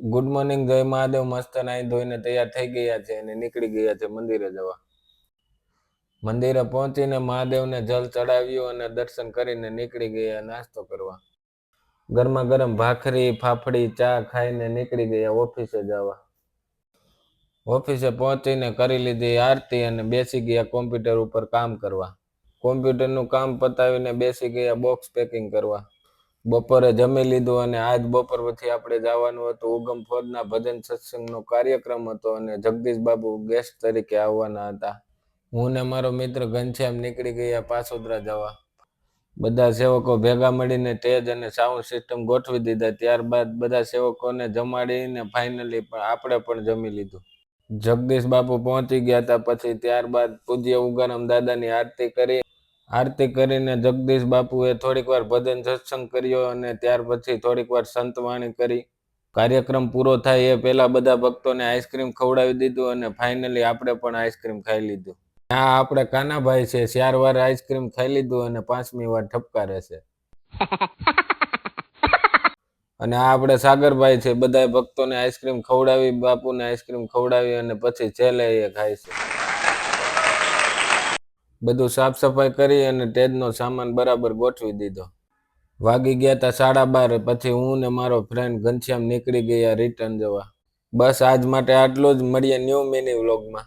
Good morning, જય મહાદેવ. મસ્ત નાઈ ધોઈને તૈયાર થઈ ગયા છે અને નીકળી ગયા છે મંદિરે જવા. મંદિરે પહોંચીને મહાદેવને જલ ચડાવ્યું અને દર્શન કરીને નીકળી ગયા નાસ્તો કરવા. ગરમા ગરમ ભાખરી, ફાફડી, ચા ખાઈને નીકળી ગયા ઓફિસે જવા. ઓફિસે પહોંચીને કરી લીધી આરતી અને બેસી ગયા કોમ્પ્યુટર ઉપર કામ કરવા. કોમ્પ્યુટરનું કામ પતાવીને બેસી ગયા બોક્સ પેકિંગ કરવા. બપોરે જમી લીધું અને આજ બપોર પછી આપણે જવાનું હતું ઉગમ ફોજના ભજન સત્સંગનો કાર્યક્રમ હતો અને જગદીશ બાબુ ગેસ્ટ તરીકે આવવાના હતા. હું ને મારો મિત્ર ઘનશ્યામ નીકળી ગયા પાસોદરા જવા. બધા સેવકો ભેગા મળીને સ્ટેજ અને સાઉન્ડ સિસ્ટમ ગોઠવી દીધા. ત્યારબાદ બધા સેવકોને જમાડીને ફાઇનલી આપણે પણ જમી લીધું. જગદીશ બાપુ પહોંચી ગયા હતા. પછી ત્યારબાદ પૂજ્ય ઉગારામ દાદાની આરતી કરીને જગદીશ બાપુએ થોડીક વાર ભજન સત્સંગ કર્યો અને ત્યાર પછી થોડીક વાર સંતવાણી કરી. કાર્યક્રમ પૂરો થાય એ પહેલા બધા ભક્તોને આઈસ્ક્રીમ ખવડાવી દીધું અને ફાઇનલી આપણે પણ આઈસ્ક્રીમ ખાઈ લીધું. આ આપણે કાનાભાઈ છે, 4 વાર આઈસ્ક્રીમ ખાઈ લીધું અને 5મી વાર ઠપકારે છે. અને આ આપણે સાગરભાઈ છે, બધા ભક્તોને આઈસ્ક્રીમ ખવડાવી, બાપુને આઈસ્ક્રીમ ખવડાવી અને પછી છેલ્લે એ ખાય છે. બધું સાફ સફાઈ કરી અને સ્ટેજનો સામાન બરાબર ગોઠવી દીધો. વાગી ગયા હતા 12:30. પછી હું ને મારો ફ્રેન્ડ ઘનશ્યામ નીકળી ગયા રિટર્ન જવા. બસ આજ માટે આટલું જ. મળીએ ન્યૂ મિની વ્લોગમાં.